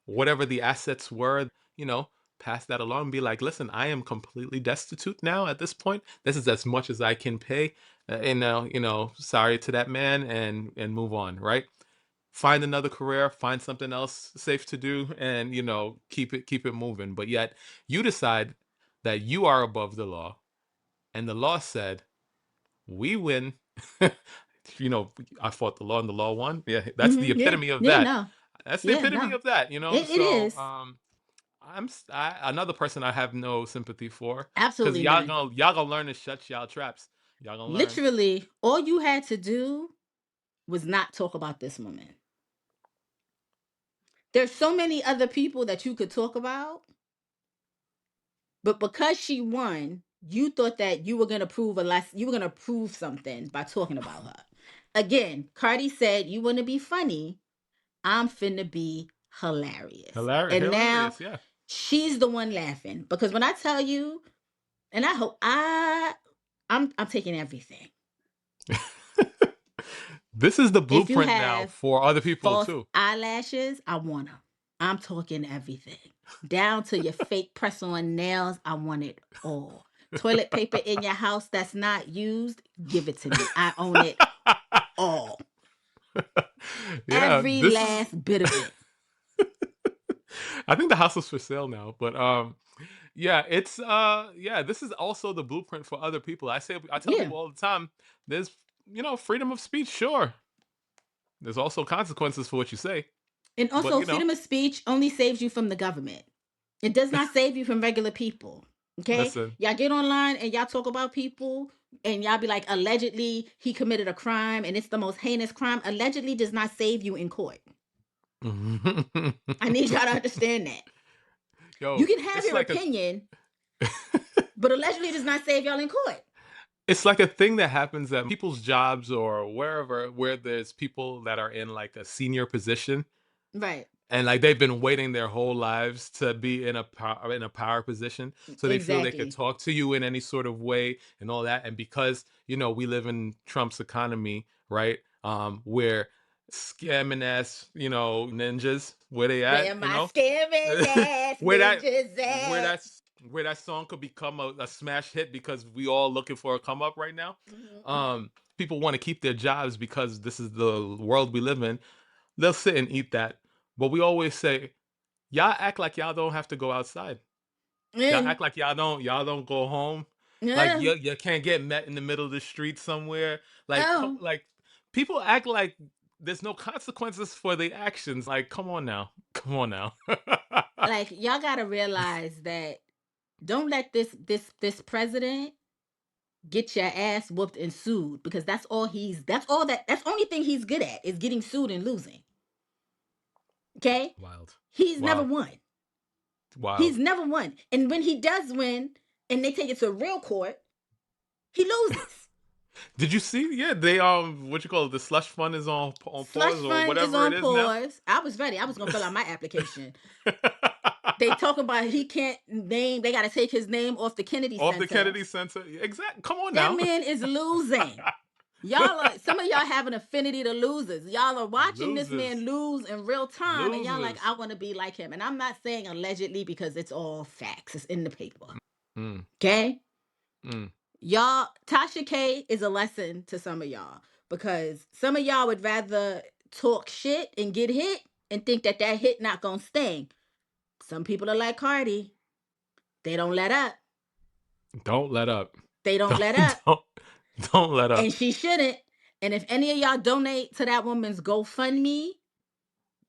Whatever the assets were, you know, pass that along and be like, listen, I am completely destitute now at this point. This is as much as I can pay. And sorry to that man, and move on, right? Find another career, find something else safe to do, and keep it moving. But yet you decide that you are above the law, and the law said, we win. you know, I fought the law and the law won. Yeah, that's the Yeah. epitome of Yeah. that. No. That's the Yeah. epitome No. of that, It So, is another person I have no sympathy for, because absolutely y'all none. gonna y'all gonna learn to shut y'all traps. Y'all gonna learn. Literally, all you had to do was not talk about this woman. There's so many other people that you could talk about, but because she won, you thought that you were gonna prove something by talking about her. Again, Cardi said, "You want to be funny? I'm finna be hilarious." And now Hilarious, yeah. she's the one laughing because when I tell you, and I hope I'm taking everything. This is the If you blueprint now have for other people false too. eyelashes, I want them. I'm talking everything. Down to your fake press on nails, I want it all. Toilet paper in your house that's not used, give it to me. I own it all. Yeah, Every this is. last bit of it. I think the house is for sale now, but yeah, this is also the blueprint for other people. I tell Yeah. people all the time, there's freedom of speech, sure. There's also consequences for what you say, And but also, freedom of speech only saves you from the government. It does not save you from regular people. Okay? listen. Y'all get online and y'all talk about people and y'all be like, allegedly he committed a crime and it's the most heinous crime. Allegedly does not save you in court. I need y'all to understand that. You Yo, can have it's your like a opinion, but allegedly does not save y'all in court. it's like a thing that happens at people's jobs or wherever, where there's people that are in like a senior position, Right. and like they've been waiting their whole lives to be in a power position, so they feel they could Exactly. talk to you in any sort of way and all that. And because we live in Trump's economy, right? Where scamming ass ninjas, where they at, Where my scamming ass where that ninjas where at? that's where that song could become a smash hit, because we all looking for a come up right now. Mm-hmm. um People want to keep their jobs because this is the world we live in. They'll sit and eat that. But we always say, y'all act like y'all don't have to go outside. Y'all Yeah. act like y'all don't go home. Like Yeah. you can't get met in the middle of the street somewhere. Like Oh. like people act like there's no consequences for the actions. Like, come on now. Come on now. Like y'all gotta realize that don't let this president get your ass whooped and sued because that's the only thing he's good at is getting sued and losing. Okay? Wild. He's never Wild. won. He's Wild. never won. And when he does win and they take it to real court, he loses. Did you see? Yeah, they what you call it? The slush fund is on Slush pause or fund is whatever it on is now. pause. I was ready. I was gonna fill out my application. They talk about he can't name, they gotta take his name off the Kennedy Off the Center. Kennedy Center. Exactly. Come on That now. man is losing. Some of y'all have an affinity to losers. Y'all are watching this man Losers. lose in real time, and y'all like, Losers. I want to be like him. And I'm not saying allegedly because it's all facts. It's in the paper. Mm, Okay? mm. Y'all, Tasha K is a lesson to some of y'all because some of y'all would rather talk shit and get hit and think that hit not gonna sting. Some people are like Cardi. They don't let up. Don't let up. They don't let Don't up. don't don't let And up. she shouldn't. And if any of y'all donate to that woman's GoFundMe,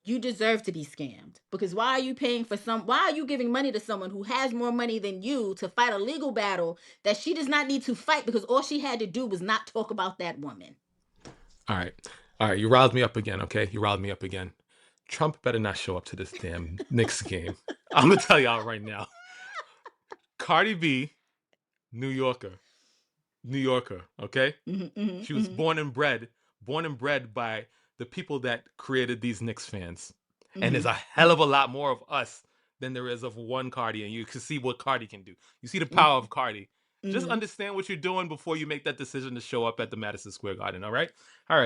you deserve to be scammed. Because why are you giving money to someone who has more money than you to fight a legal battle that she does not need to fight because all she had to do was not talk about that woman? All right. All right. You riled me up again, okay? You riled me up again. Trump better not show up to this damn Knicks game. I'm gonna tell y'all right now. Cardi B, New Yorker. New Yorker, okay? Mm-hmm, mm-hmm, She was mm-hmm, born and bred by the people that created these Knicks fans. And mm-hmm, there's a hell of a lot more of us than there is of one Cardi. And you can see what Cardi can do. You see the power of Cardi. Just Mhm. understand what you're doing before you make that decision to show up at the Madison Square Garden. All right.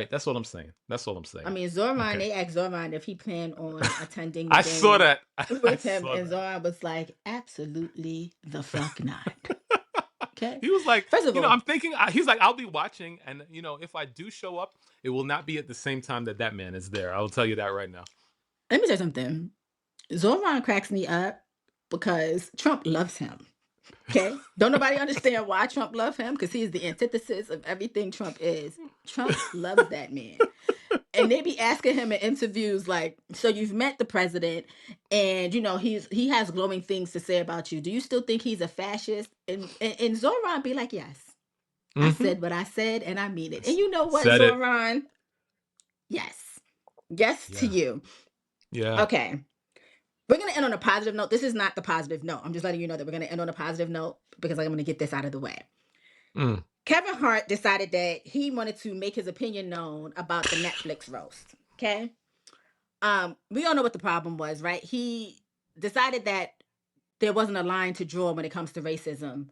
That's what I'm saying. That's all I'm I saying. mean, Zoran, Okay. they asked Zoran if he planned on attending the I saw game that. I with him, saw and that. Zoran was like, absolutely the fuck not. Okay. He was like, First of all, I'm thinking. He's like, I'll be watching, and if I do show up, it will not be at the same time that man is there. I will tell you that right now. let me say something. Zoran cracks me up because Trump loves him. Okay. Don't nobody understand why Trump loves him because he is the antithesis of everything Trump is. Trump loves that man. And they be asking him in interviews like, so you've met the president and he has glowing things to say about you. Do you still think he's a fascist? And Zoran be like, yes. I Mm-hmm. said what I said and I mean it. And you know what, Said it. Zoran? Yes. Yes to Yeah. you. Yeah. Okay. We're going to end on a positive note. This is not the positive note. I'm just letting you know that we're going to end on a positive note because I'm going to get this out of the way. Mm. Kevin Hart decided that he wanted to make his opinion known about the Netflix roast. Okay. We all know what the problem was, right? He decided that there wasn't a line to draw when it comes to racism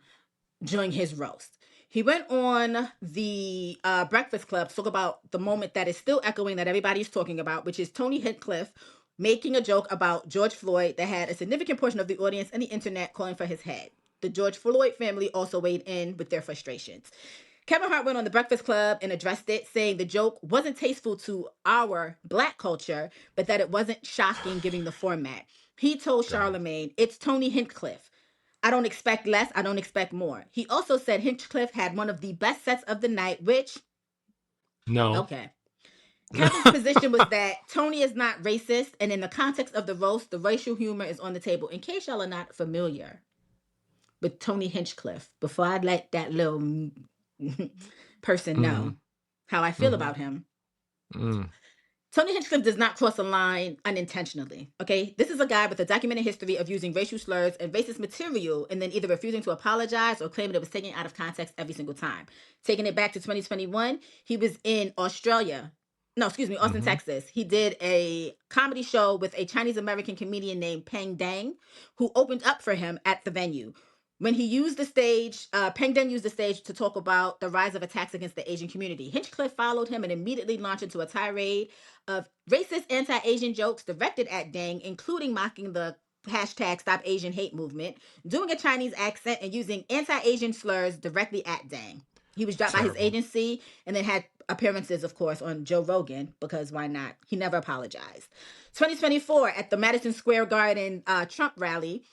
during his roast. He went on the Breakfast Club to talk about the moment that is still echoing that everybody's talking about, which is Tony Hinchcliffe making a joke about George Floyd that had a significant portion of the audience and the internet calling for his head. The George Floyd family also weighed in with their frustrations. Kevin Hart went on the Breakfast Club and addressed it, saying the joke wasn't tasteful to our Black culture, but that it wasn't shocking given the format. He told God. Charlemagne, it's Tony Hinchcliffe. I don't expect less. I don't expect more. He also said Hinchcliffe had one of the best sets of the night, which, No. okay. Kevin's position was that Tony is not racist, and in the context of the roast, the racial humor is on the table. In case y'all are not familiar with Tony Hinchcliffe, before I let that little person Mm. know how I feel Mm-hmm. about him, Mm. Tony Hinchcliffe does not cross a line unintentionally. Okay, this is a guy with a documented history of using racial slurs and racist material, and then either refusing to apologize or claiming it was taken out of context every single time. Taking it back to 2021, he was in Australia. No, excuse me, Austin, Mm-hmm. Texas. He did a comedy show with a Chinese American comedian named Peng Dang, who opened up for him at the venue. When he used the stage, Peng Deng used the stage to talk about the rise of attacks against the Asian community. Hinchcliffe followed him and immediately launched into a tirade of racist anti-Asian jokes directed at Deng, including mocking the hashtag Stop Asian Hate movement, doing a Chinese accent, and using anti-Asian slurs directly at Deng. He was dropped by his Terrible. agency and then had appearances, of course, on Joe Rogan because why not? He never apologized. 2024 at the Madison Square Garden Trump rally,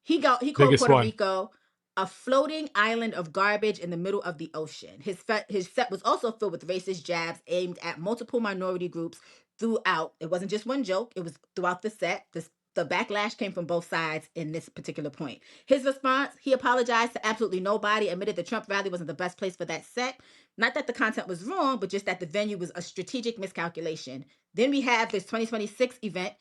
he called Biggest Puerto one. Rico a floating island of garbage in the middle of the ocean. His set was also filled with racist jabs aimed at multiple minority groups throughout. It wasn't just one joke, it was throughout the set. The backlash came from both sides in this particular point. His response, he apologized to absolutely nobody, admitted the Trump rally wasn't the best place for that set. Not that the content was wrong, but just that the venue was a strategic miscalculation. Then we have this 2026 event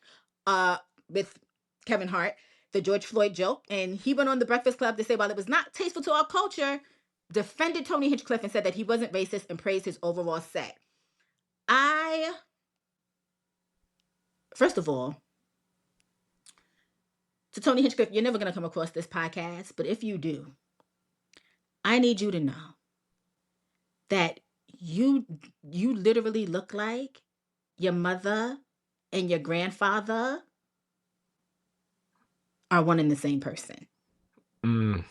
uh, with Kevin Hart, the George Floyd joke, and he went on the Breakfast Club to say while it was not tasteful to our culture, defended Tony Hinchcliffe and said that he wasn't racist and praised his overall set. First of all, to Tony Hinchcliffe, you're never going to come across this podcast, but if you do, I need you to know that you literally look like your mother and your grandfather are one and the same person. Mm.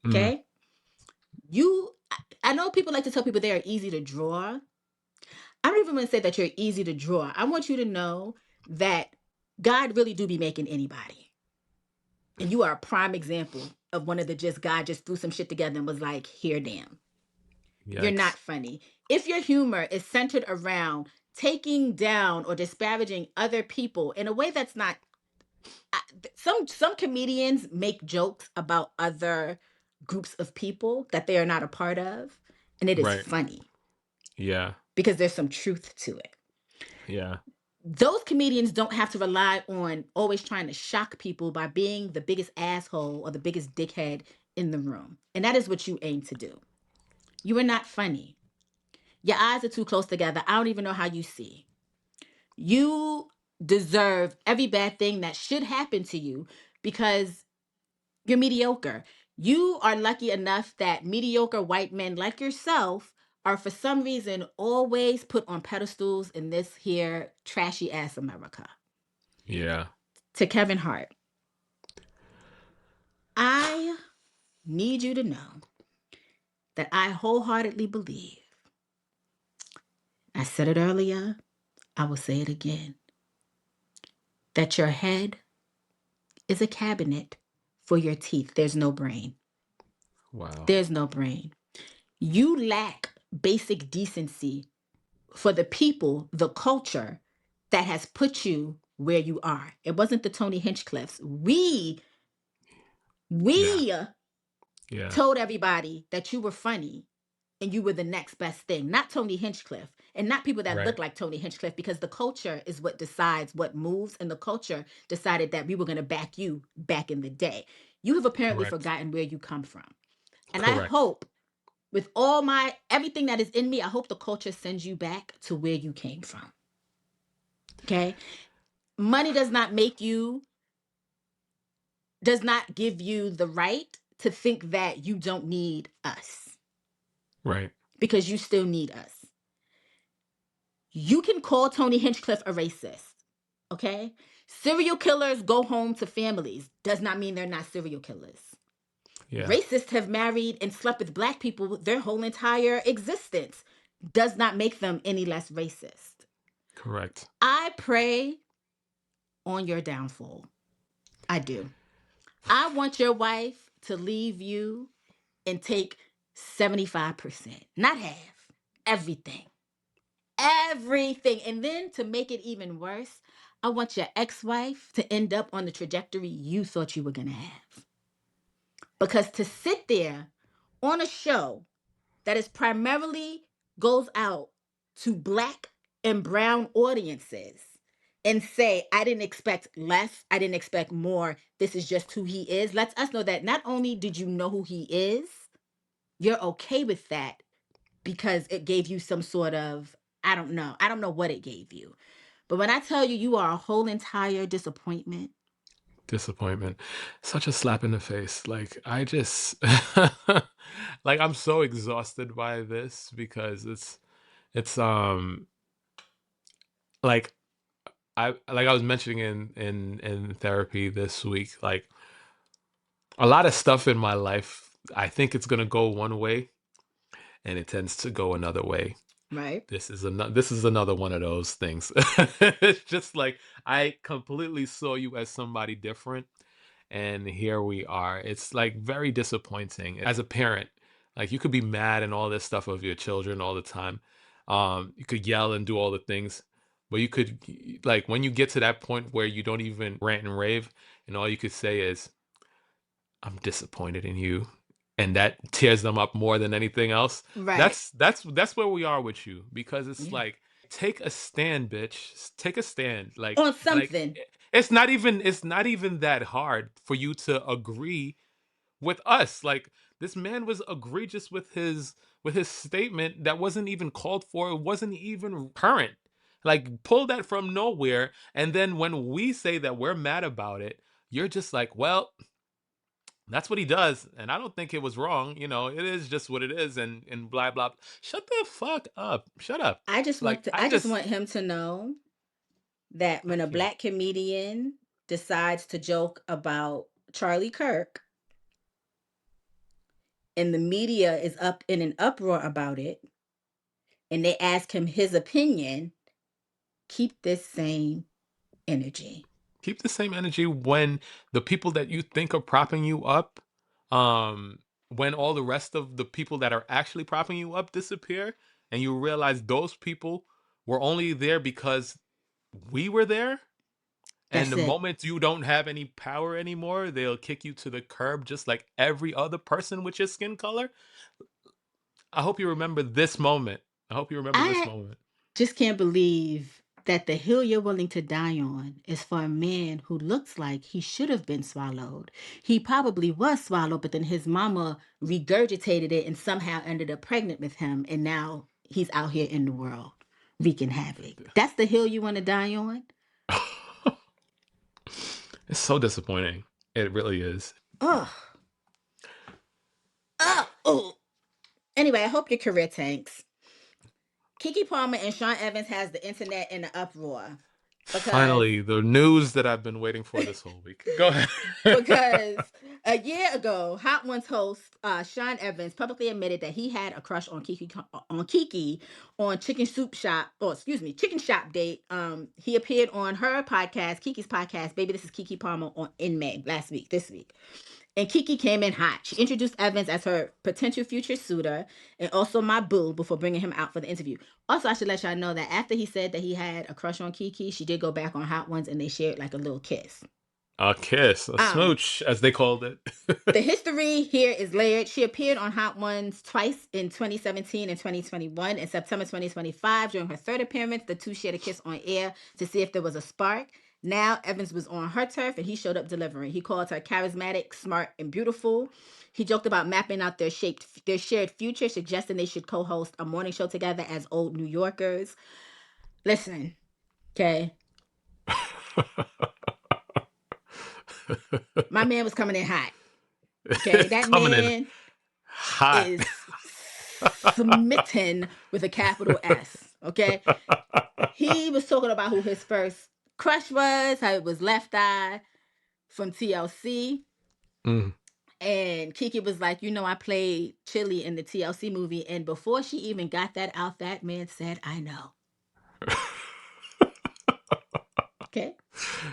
Mm. Okay? I know people like to tell people they are easy to draw. I don't even want to say that you're easy to draw. I want you to know that God really do be making anybody. And you are a prime example of one of the just God just threw some shit together and was like, here, damn. You're not Yikes. funny. If your humor is centered around taking down or disparaging other people in a way that's not some comedians make jokes about other groups of people that they are not a part of, and it is Right. funny Yeah. because there's some truth to it. Yeah. Those comedians don't have to rely on always trying to shock people by being the biggest asshole or the biggest dickhead in the room. And that is what you aim to do. You are not funny. Your eyes are too close together. I don't even know how you see. You deserve every bad thing that should happen to you because you're mediocre. You are lucky enough that mediocre white men like yourself are for some reason always put on pedestals in this here trashy ass America. Yeah. To Kevin Hart, I need you to know that I wholeheartedly believe, I said it earlier, I will say it again, that your head is a cabinet for your teeth. There's no brain. Wow. There's no brain. You lack basic decency for the people, the culture that has put you where you are. It wasn't the Tony Hinchcliffes. We Yeah. Yeah. told everybody that you were funny and you were the next best thing, not Tony Hinchcliffe and not people that Right. look like Tony Hinchcliffe, because the culture is what decides what moves, and the culture decided that we were going to back you back in the day. You have apparently Correct. forgotten where you come from. And I Correct. hope with all my everything that is in me, I hope the culture sends you back to where you came from. Okay? Money does not give you the right to think that you don't need us, Right. because you still need us. You can call Tony Hinchcliffe a racist. Okay? Serial killers go home to families. Does not mean they're not serial killers. Yeah. Racists have married and slept with black people their whole entire existence. Does not make them any less racist. Correct. I pray on your downfall. I do. I want your wife to leave you and take 75%, not half, everything. Everything. And then to make it even worse, I want your ex wife to end up on the trajectory you thought you were going to have. Because to sit there on a show that is primarily goes out to black and brown audiences and say, I didn't expect less, I didn't expect more, this is just who he is, lets us know that not only did you know who he is, you're okay with that because it gave you some sort of, I don't know what it gave you. But when I tell you, you are a whole entire disappointment. Disappointment. Such a slap in the face. Like I just like I'm so exhausted by this because it's like I was mentioning in therapy this week, like a lot of stuff in my life, I think it's gonna go one way and it tends to go another way. Right. This is another one of those things. It's just like I completely saw you as somebody different, and here we are. It's like very disappointing as a parent. Like you could be mad and all this stuff of your children all the time. You could yell and do all the things, but you could like when you get to that point where you don't even rant and rave, and all you could say is, "I'm disappointed in you," and that tears them up more than anything else. Right. That's where we are with you because it's Yeah. like take a stand, bitch. Take a stand. On Like something. it's not even that hard for you to agree with us. Like this man was egregious with his statement that wasn't even called for. It wasn't even current. Like pull that from nowhere, and then when we say that we're mad about it, you're just like, well, that's what he does, and I don't think it was wrong. It is just what it is, and blah blah. Shut the fuck up. Shut up. Like I just want him to know that I when a can't. black comedian decides to joke about Charlie Kirk and the media is up in an uproar about it and they ask him his opinion, keep this same energy. Keep the same energy when the people that you think are propping you up, um, when all the rest of the people that are actually propping you up disappear, and you realize those people were only there because we were there. And That's the it. moment you don't have any power anymore, they'll kick you to the curb just like every other person with your skin color. I hope you remember this moment. I hope you remember this I moment. just can't believe that the hill you're willing to die on is for a man who looks like he should have been swallowed. He probably was swallowed, but then his mama regurgitated it and somehow ended up pregnant with him. And now he's out here in the world wreaking havoc. That's the hill you want to die on? It's so disappointing. It really is. Ugh. Oh. Anyway, I hope your career tanks. Keke Palmer and Sean Evans has the internet in an uproar because Finally, the news that I've been waiting for this whole week. Go ahead. because a year ago, Hot Ones host Sean Evans publicly admitted that he had a crush on Keke on Chicken Shop Date. He appeared on her podcast, Keke's podcast, Baby This Is Keke Palmer, in May this week. And Keke came in hot. She introduced Evans as her potential future suitor and also my boo before bringing him out for the interview. Also, I should let y'all know that after he said that he had a crush on Keke, she did go back on Hot Ones and they shared like a little kiss. A kiss, a Um, smooch, as they called it. the history here is layered. She appeared on Hot Ones twice in 2017 and 2021. In September 2025, during her third appearance, the two shared a kiss on air to see if there was a spark. Now, Evans was on her turf and he showed up delivering. He called her charismatic, smart, and beautiful. He joked about mapping out their shared future, suggesting they should co-host a morning show together as old New Yorkers. Listen, okay? My man was coming in hot. Okay, that Coming in man hot. is smitten with a capital S. Okay, he was talking about who his first crush was, how it was Left Eye from TLC. Mm. And Keke was like, I played Chili in the TLC movie. And before she even got that out, that man said, I know. Okay.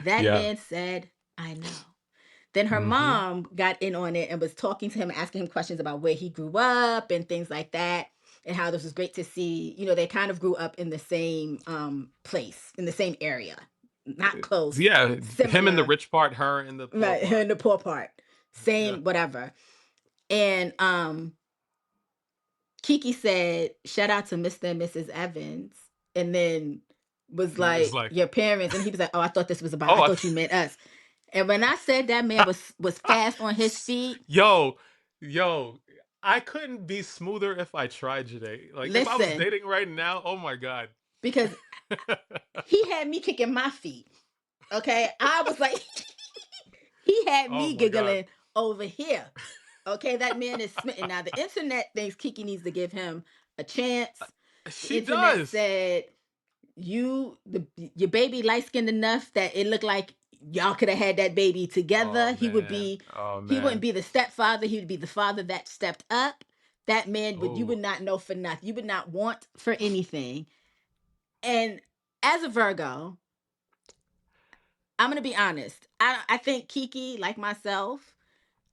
That Yeah. man said, I know. Then her Mm-hmm. mom got in on it and was talking to him, asking him questions about where he grew up and things like that, and how this was great to see. They kind of grew up in the same place, in the same area, not close, Yeah, him in the similar, rich part, her in the poor right? Her part. in the poor part, Yeah. same, whatever. And Keke said, "Shout out to Mr. and Mrs. Evans," and then was He was like, like, "Your parents," and he was like, "Oh, I thought this was about. I oh, thought you meant us." And when I said that man was fast on his feet, yo, yo, I couldn't be smoother if I tried today. Like, if I was listen, dating right now, oh my God. because he had me kicking my feet. Okay, I was like, he had Oh me my God. giggling over here. Okay, that man is smitten. Now the internet thinks Keke needs to give him a chance. The She internet does. said your baby light skinned enough that it looked like y'all could have had that baby Oh together. man. Oh He wouldn't man. be the stepfather. He would be the father that stepped up. That man you Oh. would not know for nothing. You would not want for anything. And as a Virgo, I'm gonna be honest. I think Keke, like myself,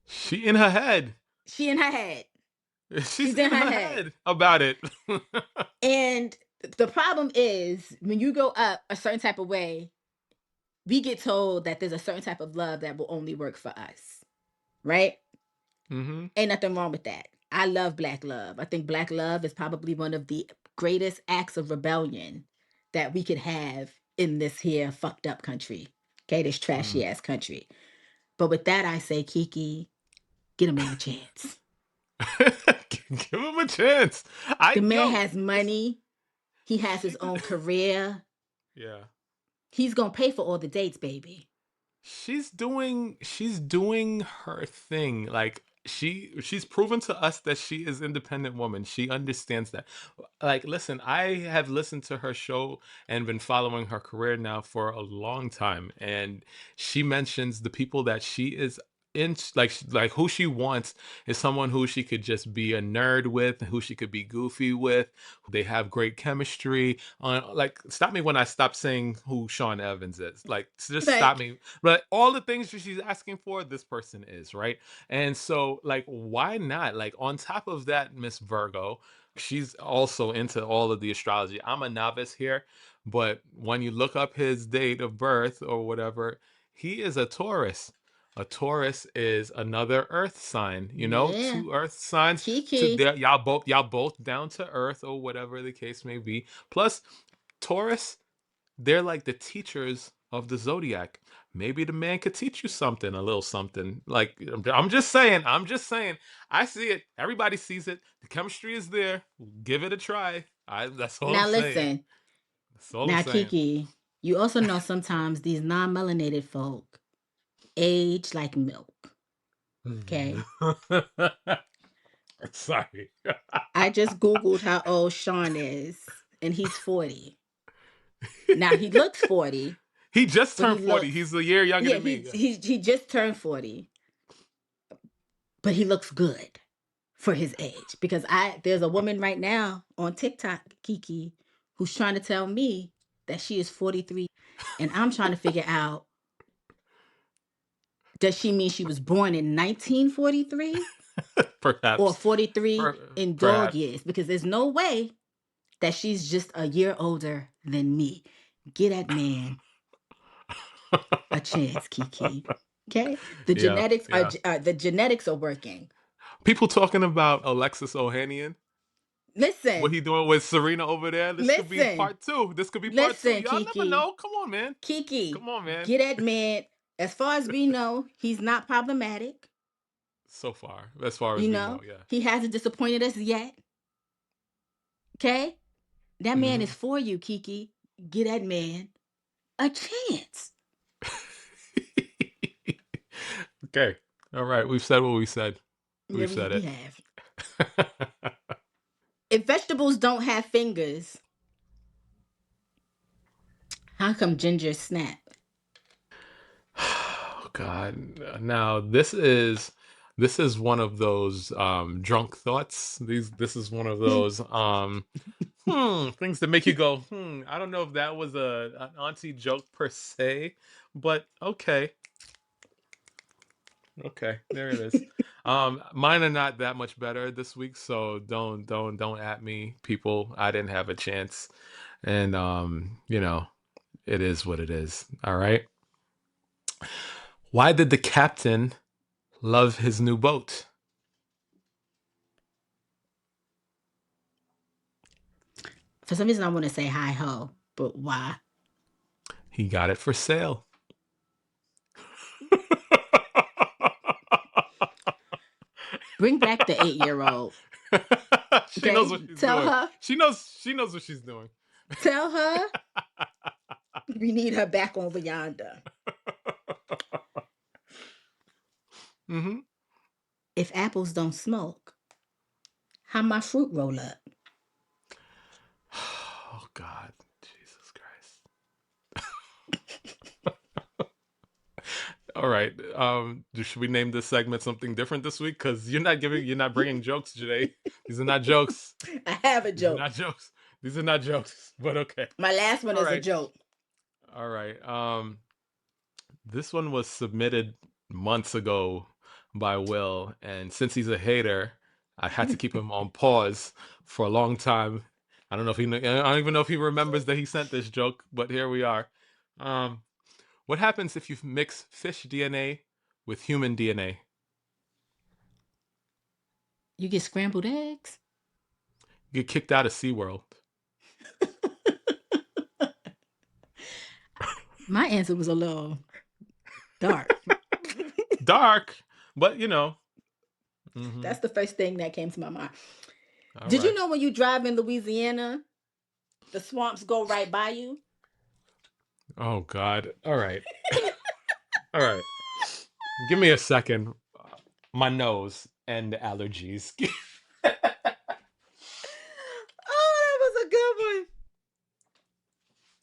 She in her head. she in her head. She's She's in in her her head. head about it. And the problem is when you go up a certain type of way, we get told that there's a certain type of love that will only work for us. Right? Mm-hmm. Ain't nothing wrong with that. I love black love. I think black love is probably one of the greatest acts of rebellion that we could have in this here fucked up country. Okay, this trashy Mm. ass country. But with that, I say, Keke, get a man a chance. Give him a chance. The man Yo, has money. He has his she own career. yeah. He's gonna pay for all the dates, baby. She's doing her thing. Like she's proven to us that she is independent woman. She understands that. Like, listen, I have listened to her show and been following her career now for a long time, and she mentions the people that she is in, like who she wants is someone who she could just be a nerd with, who she could be goofy with. They have great chemistry. Like, stop me when I stop saying who Sean Evans is. Like, just stop Like, me. But all the things that she's asking for, this person is, right? And so, like, why not? Like, on top of that, Miss Virgo, she's also into all of the astrology. I'm a novice here, but when you look up his date of birth or whatever, he is a Taurus. A Taurus is another earth sign, yeah, two earth signs. To Keke. there, y'all both down to earth or whatever the case may be. Plus, Taurus, they're like the teachers of the zodiac. Maybe the man could teach you something, a little something. Like, I'm just saying, I see it. Everybody sees it. The chemistry is there. Give it a try. That's all I'm Now saying. listen. That's all I'm Now, saying. Keke, you also know sometimes these non-melanated folk age like milk. Okay. Sorry. I just Googled how old Sean is, and he's 40. Now he looks 40, He just but he turned 40. looks He's a year younger yeah, than me. Yeah. he just turned 40, but he looks good for his age. Because there's a woman right now on TikTok, Keke, who's trying to tell me that she is 43, and I'm trying to figure out, does she mean she was born in 1943 or Perhaps. 43 in dog Perhaps. years? Because there's no way that she's just a year older than me. Get that man a chance, Keke. Okay, Yeah. Yeah. the genetics are working. People talking about Alexis Ohanian. What Listen, he doing with Serena over there? This could be listen, part two. This could be part two. listen, Y'all never Keke. know. Come on, man. Keke, Come on, man. get that man. As far as we know, he's not problematic. So far, as far as You we know, know, yeah. he hasn't disappointed us yet. Okay, that man is Hmm. for you, Keke. Get that man a chance. Okay. All right. We've said what we said. Yeah, We've we, said we it. have. If vegetables don't have fingers, how come ginger snap? Oh God. Now this is one of those drunk thoughts. This is one of those things that make you go, I don't know if that was an auntie joke per se, but okay. Okay, there it is. Mine are not that much better this week, so don't at me, people. I didn't have a chance. And it is what it is. All right. Why did the captain love his new boat? For some reason, I want to say hi ho, but why? He got it for sale. Bring back the 8-year-old. She knows Okay, what she's doing. She knows what she's doing. tell her we need her back over yonder. Hmm. If apples don't smoke, how my fruit roll up? Oh God, Jesus Christ. All right. Should we name this segment something different this week? Because you're not bringing jokes today. These are not jokes. I have a These are joke. not jokes. These are not jokes. But okay. My last one All is a right. joke. All right. This one was submitted months ago by Will, and since he's a hater, I had to keep him on pause for a long time. I don't know if I don't even know if he remembers that he sent this joke, but here we are. Um, what happens if you mix fish DNA with human DNA? You get scrambled eggs? You get kicked out of SeaWorld. My answer was a little dark. Dark, but you know. Hmm. That's the first thing that came to my mind. All Did you right. know when you drive in Louisiana, the swamps go right by you? Oh God. All right. All right. Give me a second. My nose and allergies. Oh, that was a good one.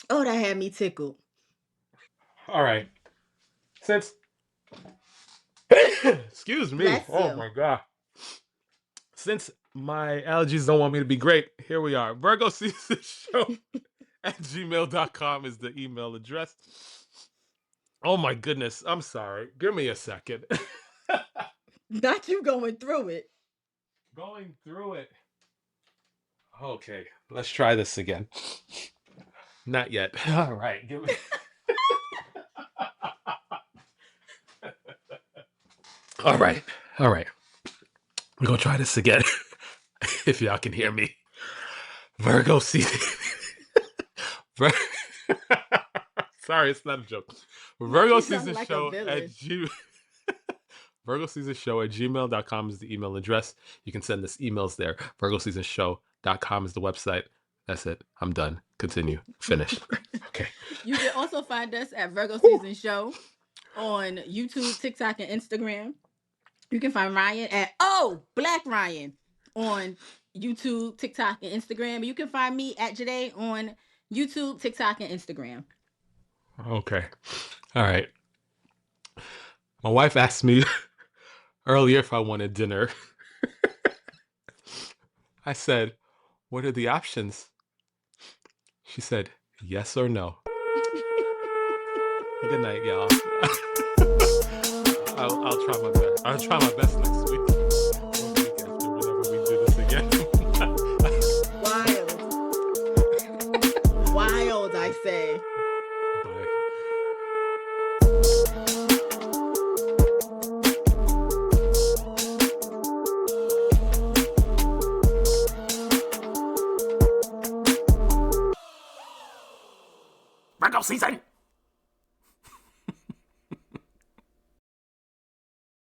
Oh, that had me tickled. All right. Since excuse me. Bless Oh you. my God. Since my allergies don't want me to be great, here we are. Virgo season show at gmail.com is the email address. Oh my goodness. I'm sorry. Give me a second. Not you going through it. Going through it. Okay. Let's try this again. Not yet. All right. Give me. All right. All right. We're going to try this again. If y'all can hear me. Virgo season. Vir- Sorry, it's not a joke. Not Virgo you sounding season like a show at villain. Virgo season show at gmail.com is the email address. You can send us emails there. Virgo season show.com is the website. That's it. I'm done. Continue. Finished. Okay. You can also find us at Virgo Whew. Season Show on YouTube, TikTok, and Instagram. You can find Ryan at Black Ryan. on YouTube, TikTok, and Instagram. You can find me at Joyhdae on YouTube, TikTok, and Instagram. Okay. All right. My wife asked me earlier if I wanted dinner. I said, what are the options? She said, yes or no. Good night, y'all. I'll try my best. I'll try my best next week. After whenever we do this again. Wild. Wild, I say. Bye. Virgo season!